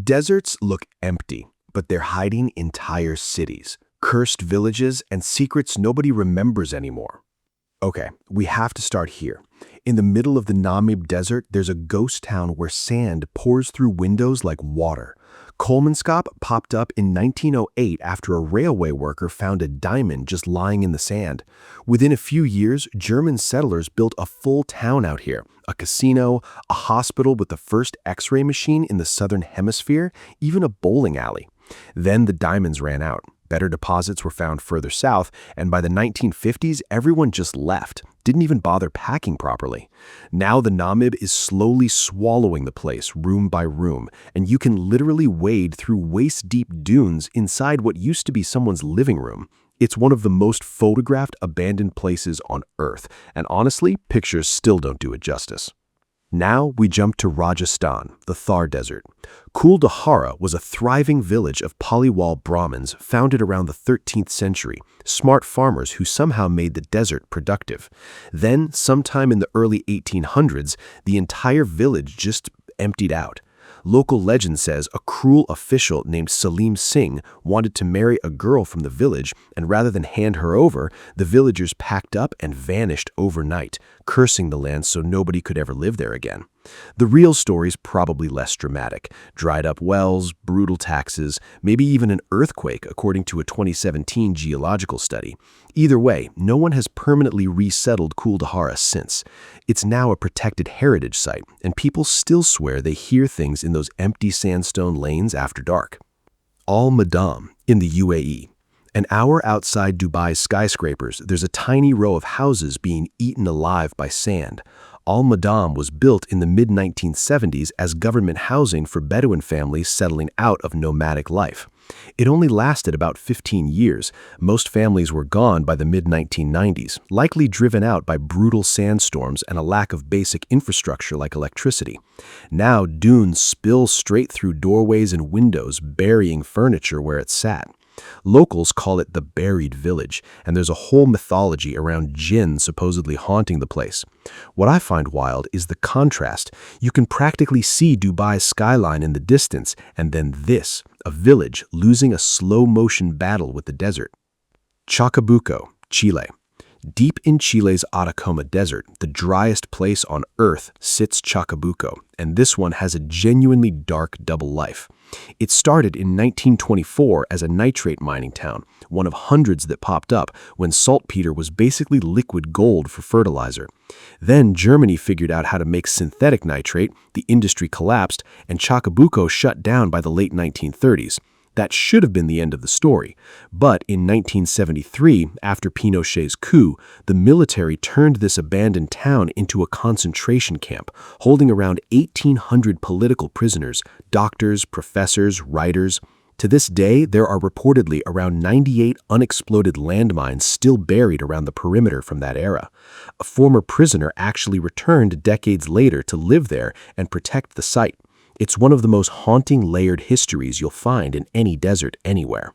Deserts look empty, but they're hiding entire cities, cursed villages, and secrets nobody remembers anymore. Okay, we have to start here. In the middle of the Namib Desert, there's a ghost town where sand pours through windows like water. Kolmanskop popped up in 1908 after a railway worker found a diamond just lying in the sand. Within a few years, German settlers built a full town out here, a casino, a hospital with the first X-ray machine in the southern hemisphere, even a bowling alley. Then the diamonds ran out. Better deposits were found further south, and by the 1950s, everyone just left, didn't even bother packing properly. Now the Namib is slowly swallowing the place, room by room, and you can literally wade through waist-deep dunes inside what used to be someone's living room. It's one of the most photographed abandoned places on Earth, and honestly, pictures still don't do it justice. Now we jump to Rajasthan, the Thar Desert. Kuldahara was a thriving village of Paliwal Brahmins founded around the 13th century, smart farmers who somehow made the desert productive. Then, sometime in the early 1800s, the entire village just emptied out. Local legend says a cruel official named Salim Singh wanted to marry a girl from the village, and rather than hand her over, the villagers packed up and vanished overnight, cursing the land so nobody could ever live there again. The real story's probably less dramatic. Dried up wells, brutal taxes, maybe even an earthquake, according to a 2017 geological study. Either way, no one has permanently resettled Kuldahara since. It's now a protected heritage site, and people still swear they hear things in those empty sandstone lanes after dark. Al Madam in the UAE. An hour outside Dubai's skyscrapers, there's a tiny row of houses being eaten alive by sand. Al Madam was built in the mid-1970s as government housing for Bedouin families settling out of nomadic life. It only lasted about 15 years. Most families were gone by the mid-1990s, likely driven out by brutal sandstorms and a lack of basic infrastructure like electricity. Now dunes spill straight through doorways and windows, burying furniture where it sat. Locals call it the buried village, and there's a whole mythology around jinn supposedly haunting the place. What I find wild is the contrast. You can practically see Dubai's skyline in the distance, and then this, a village losing a slow-motion battle with the desert. Chacabuco, Chile. Deep in Chile's Atacama Desert, the driest place on Earth, sits Chacabuco, and this one has a genuinely dark double life. It started in 1924 as a nitrate mining town, one of hundreds that popped up when saltpeter was basically liquid gold for fertilizer. Then Germany figured out how to make synthetic nitrate, the industry collapsed, and Chacabuco shut down by the late 1930s. That should have been the end of the story. But in 1973, after Pinochet's coup, the military turned this abandoned town into a concentration camp, holding around 1,800 political prisoners, doctors, professors, writers. To this day, there are reportedly around 98 unexploded landmines still buried around the perimeter from that era. A former prisoner actually returned decades later to live there and protect the site. It's one of the most haunting layered histories you'll find in any desert anywhere.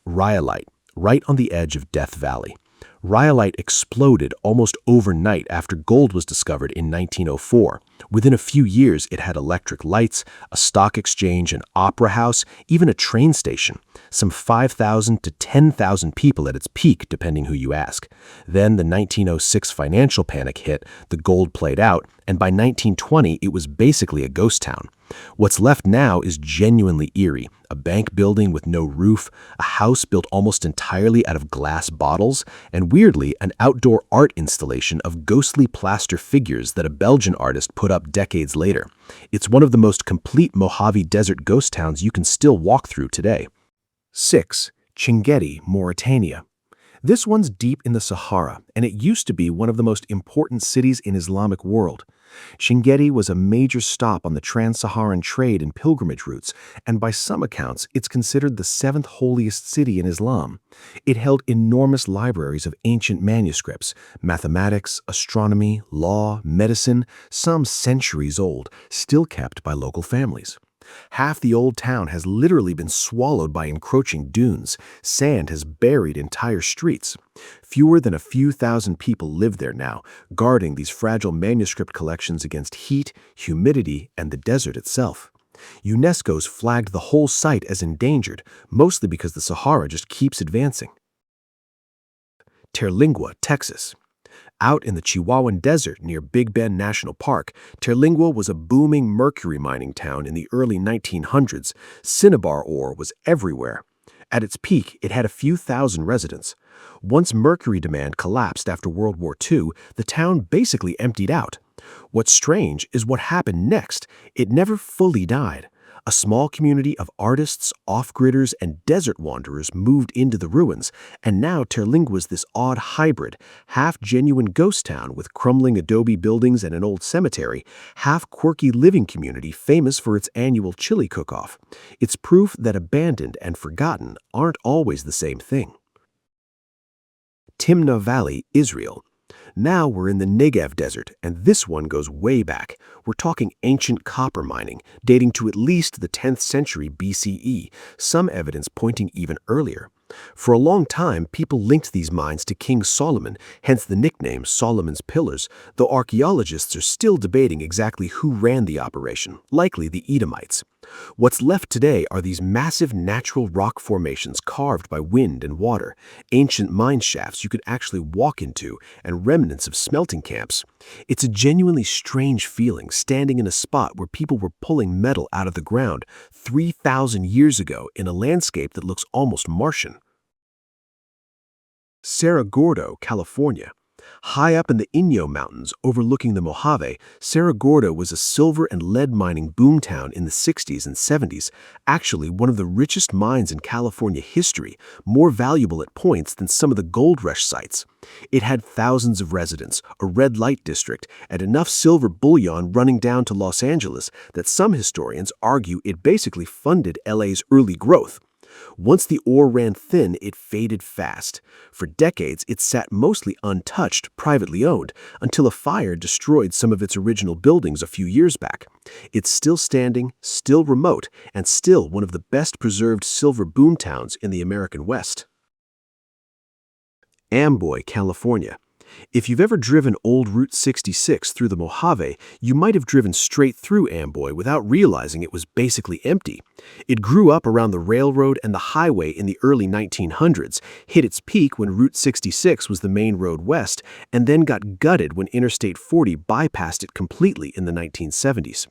Rhyolite, right on the edge of Death Valley. Rhyolite exploded almost overnight after gold was discovered in 1904. Within a few years, it had electric lights, a stock exchange, an opera house, even a train station. Some 5,000 to 10,000 people at its peak, depending who you ask. Then the 1906 financial panic hit, the gold played out, and by 1920, it was basically a ghost town. What's left now is genuinely eerie. A bank building with no roof, a house built almost entirely out of glass bottles, and weirdly, an outdoor art installation of ghostly plaster figures that a Belgian artist put up decades later. It's one of the most complete Mojave Desert ghost towns you can still walk through today. 6. Chinguetti, Mauritania. This one's deep in the Sahara, and it used to be one of the most important cities in Islamic world. Chinguetti was a major stop on the trans-Saharan trade and pilgrimage routes, and by some accounts, it's considered the seventh holiest city in Islam. It held enormous libraries of ancient manuscripts, mathematics, astronomy, law, medicine, some centuries old, still kept by local families. Half the old town has literally been swallowed by encroaching dunes. Sand has buried entire streets. Fewer than a few thousand people live there now, guarding these fragile manuscript collections against heat, humidity, and the desert itself. UNESCO's flagged the whole site as endangered, mostly because the Sahara just keeps advancing. Terlingua, Texas. Out in the Chihuahuan Desert near Big Bend National Park, Terlingua was a booming mercury mining town in the early 1900s. Cinnabar ore was everywhere. At its peak, it had a few thousand residents. Once mercury demand collapsed after World War II, the town basically emptied out. What's strange is what happened next. It never fully died. A small community of artists, off-gridders, and desert wanderers moved into the ruins, and now Terlingua's this odd hybrid, half-genuine ghost town with crumbling adobe buildings and an old cemetery, half-quirky living community famous for its annual chili cook-off. It's proof that abandoned and forgotten aren't always the same thing. Timna Valley, Israel. Now we're in the Negev Desert, and this one goes way back. We're talking ancient copper mining, dating to at least the 10th century BCE, some evidence pointing even earlier. For a long time, people linked these mines to King Solomon, hence the nickname Solomon's Pillars, though archaeologists are still debating exactly who ran the operation, likely the Edomites. What's left today are these massive natural rock formations carved by wind and water, ancient mine shafts you could actually walk into, and remnants of smelting camps. It's a genuinely strange feeling standing in a spot where people were pulling metal out of the ground 3,000 years ago in a landscape that looks almost Martian. Cerro Gordo, California. High up in the Inyo Mountains overlooking the Mojave, Cerro Gordo was a silver and lead mining boomtown in the 60s and 70s, actually one of the richest mines in California history, more valuable at points than some of the gold rush sites. It had thousands of residents, a red light district, and enough silver bullion running down to Los Angeles that some historians argue it basically funded LA's early growth. Once the ore ran thin, it faded fast. For decades, it sat mostly untouched, privately owned, until a fire destroyed some of its original buildings a few years back. It's still standing, still remote, and still one of the best-preserved silver boomtowns in the American West. Amboy, California. If you've ever driven old Route 66 through the Mojave, you might have driven straight through Amboy without realizing it was basically empty. It grew up around the railroad and the highway in the early 1900s, hit its peak when Route 66 was the main road west, and then got gutted when Interstate 40 bypassed it completely in the 1970s.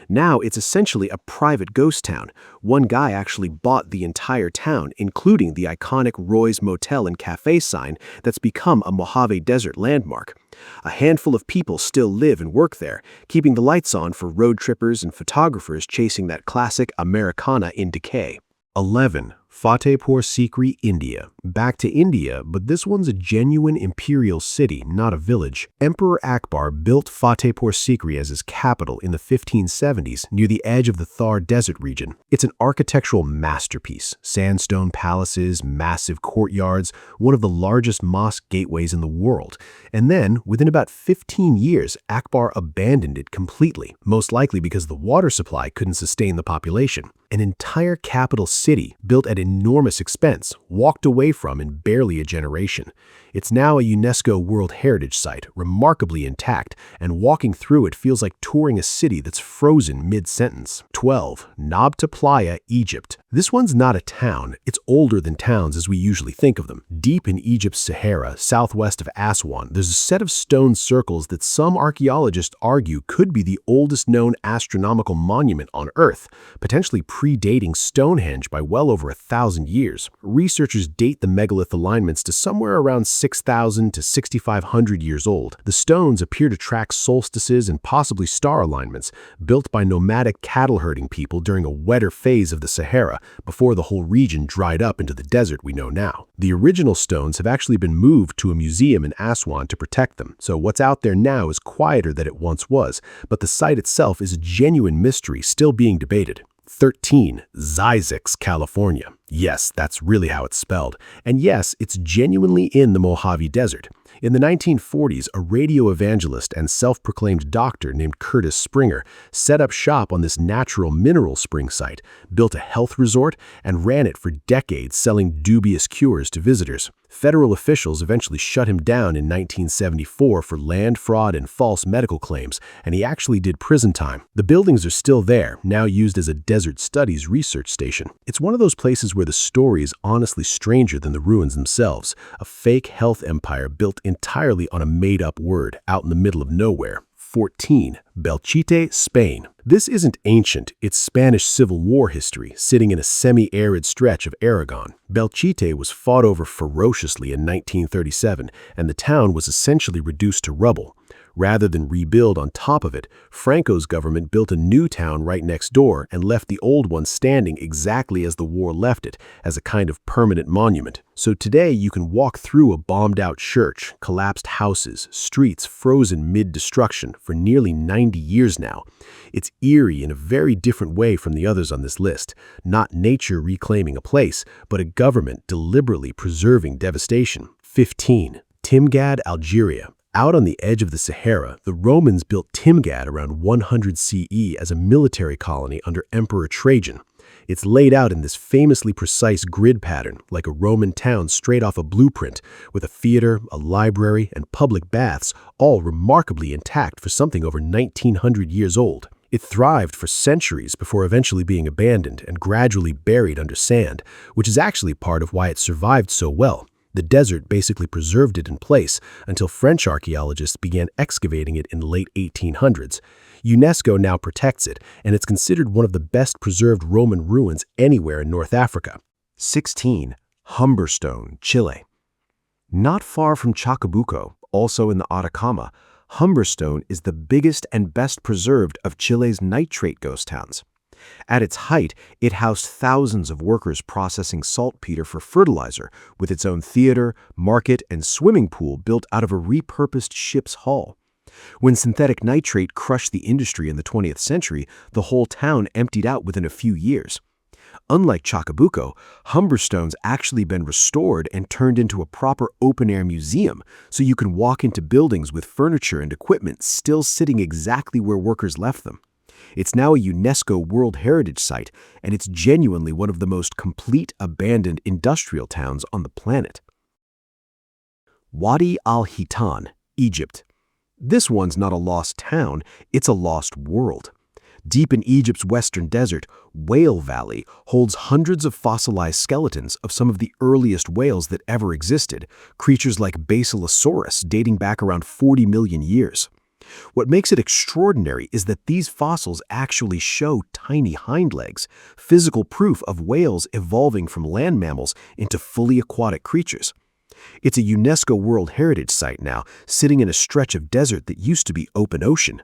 Now it's essentially a private ghost town. One guy actually bought the entire town, including the iconic Roy's Motel and Cafe sign that's become a Mojave Desert landmark. A handful of people still live and work there, keeping the lights on for road trippers and photographers chasing that classic Americana in decay. 11. Fatehpur Sikri, India. Back to India, but this one's a genuine imperial city, not a village. Emperor Akbar built Fatehpur Sikri as his capital in the 1570s near the edge of the Thar Desert region. It's an architectural masterpiece. Sandstone palaces, massive courtyards, one of the largest mosque gateways in the world. And then, within about 15 years, Akbar abandoned it completely, most likely because the water supply couldn't sustain the population. An entire capital city built at enormous expense, walked away from in barely a generation. It's now a UNESCO World Heritage Site, remarkably intact, and walking through it feels like touring a city that's frozen mid-sentence. 12. Nabta Playa, Egypt. This one's not a town. It's older than towns as we usually think of them. Deep in Egypt's Sahara, southwest of Aswan, there's a set of stone circles that some archaeologists argue could be the oldest known astronomical monument on Earth, potentially predating Stonehenge by well over 1,000 years. Researchers date the megalith alignments to somewhere around 6,000 to 6,500 years old. The stones appear to track solstices and possibly star alignments, built by nomadic cattle-herding people during a wetter phase of the Sahara, before the whole region dried up into the desert we know now. The original stones have actually been moved to a museum in Aswan to protect them, so what's out there now is quieter than it once was, but the site itself is a genuine mystery still being debated. 13. Zzyzx, California. Yes, that's really how it's spelled. And yes, it's genuinely in the Mojave Desert. In the 1940s, a radio evangelist and self-proclaimed doctor named Curtis Springer set up shop on this natural mineral spring site, built a health resort, and ran it for decades, selling dubious cures to visitors. Federal officials eventually shut him down in 1974 for land fraud and false medical claims, and he actually did prison time. The buildings are still there, now used as a desert studies research station. It's one of those places where the story is honestly stranger than the ruins themselves, a fake health empire built entirely on a made-up word out in the middle of nowhere. 14. Belchite, Spain. This isn't ancient, it's Spanish Civil War history, sitting in a semi-arid stretch of Aragon. Belchite was fought over ferociously in 1937, and the town was essentially reduced to rubble. Rather than rebuild on top of it, Franco's government built a new town right next door and left the old one standing exactly as the war left it, as a kind of permanent monument. So today you can walk through a bombed-out church, collapsed houses, streets frozen mid-destruction for nearly 90 years now. It's eerie in a very different way from the others on this list, not nature reclaiming a place, but a government deliberately preserving devastation. 15. Timgad, Algeria. Out on the edge of the Sahara, the Romans built Timgad around 100 CE as a military colony under Emperor Trajan. It's laid out in this famously precise grid pattern, like a Roman town straight off a blueprint, with a theater, a library, and public baths, all remarkably intact for something over 1900 years old. It thrived for centuries before eventually being abandoned and gradually buried under sand, which is actually part of why it survived so well. The desert basically preserved it in place until French archaeologists began excavating it in the late 1800s. UNESCO now protects it, and it's considered one of the best preserved Roman ruins anywhere in North Africa. 16. Humberstone, Chile. Not far from Chacabuco, also in the Atacama, Humberstone is the biggest and best preserved of Chile's nitrate ghost towns. At its height, it housed thousands of workers processing saltpeter for fertilizer, with its own theater, market, and swimming pool built out of a repurposed ship's hull. When synthetic nitrate crushed the industry in the 20th century, the whole town emptied out within a few years. Unlike Chacabuco, Humberstone's actually been restored and turned into a proper open-air museum, so you can walk into buildings with furniture and equipment still sitting exactly where workers left them. It's now a UNESCO World Heritage Site, and it's genuinely one of the most complete abandoned industrial towns on the planet. Wadi al-Hitan, Egypt. This one's not a lost town, it's a lost world. Deep in Egypt's western desert, Whale Valley holds hundreds of fossilized skeletons of some of the earliest whales that ever existed, creatures like Basilosaurus dating back around 40 million years. What makes it extraordinary is that these fossils actually show tiny hind legs, physical proof of whales evolving from land mammals into fully aquatic creatures. It's a UNESCO World Heritage Site now, sitting in a stretch of desert that used to be open ocean.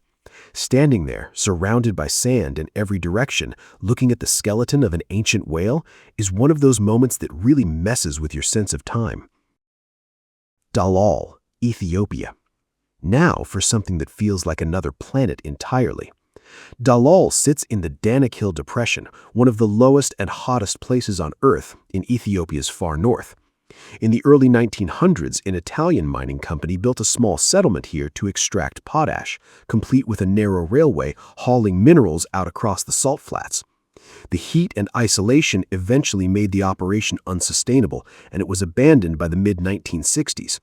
Standing there, surrounded by sand in every direction, looking at the skeleton of an ancient whale, is one of those moments that really messes with your sense of time. Dalal, Ethiopia. Now for something that feels like another planet entirely. Dalal sits in the Danakil Depression, one of the lowest and hottest places on Earth in Ethiopia's far north. In the early 1900s, an Italian mining company built a small settlement here to extract potash, complete with a narrow railway hauling minerals out across the salt flats. The heat and isolation eventually made the operation unsustainable, and it was abandoned by the mid-1960s.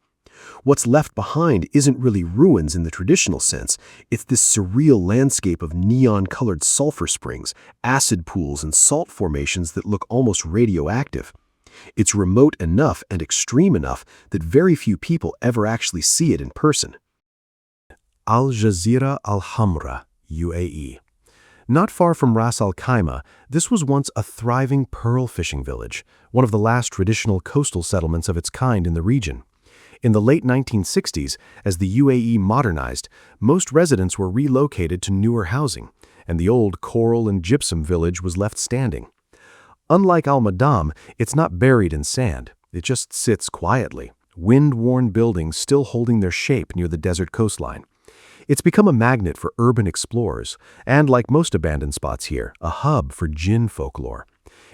What's left behind isn't really ruins in the traditional sense, it's this surreal landscape of neon-colored sulfur springs, acid pools, and salt formations that look almost radioactive. It's remote enough and extreme enough that very few people ever actually see it in person. Al Jazeera Al Hamra, UAE. Not far from Ras Al Khaimah, this was once a thriving pearl fishing village, one of the last traditional coastal settlements of its kind in the region. In the late 1960s, as the UAE modernized, most residents were relocated to newer housing, and the old coral and gypsum village was left standing. Unlike Al Madam, it's not buried in sand. It just sits quietly, wind-worn buildings still holding their shape near the desert coastline. It's become a magnet for urban explorers, and like most abandoned spots here, a hub for jinn folklore.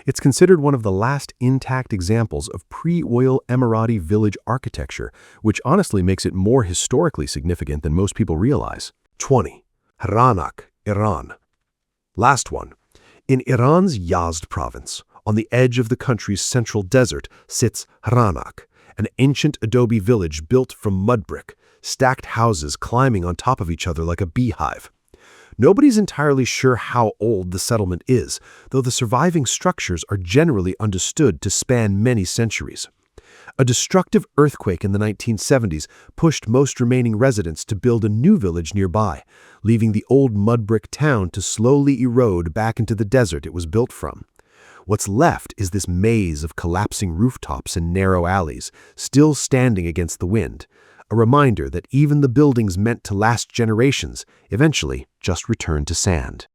It's considered one of the last intact examples of pre-oil Emirati village architecture, which honestly makes it more historically significant than most people realize. 20. Haranak, Iran. Last one. In Iran's Yazd province, on the edge of the country's central desert, sits Haranak, an ancient adobe village built from mud brick, stacked houses climbing on top of each other like a beehive. Nobody's entirely sure how old the settlement is, though the surviving structures are generally understood to span many centuries. A destructive earthquake in the 1970s pushed most remaining residents to build a new village nearby, leaving the old mud brick town to slowly erode back into the desert it was built from. What's left is this maze of collapsing rooftops and narrow alleys, still standing against the wind, a reminder that even the buildings meant to last generations eventually just return to sand.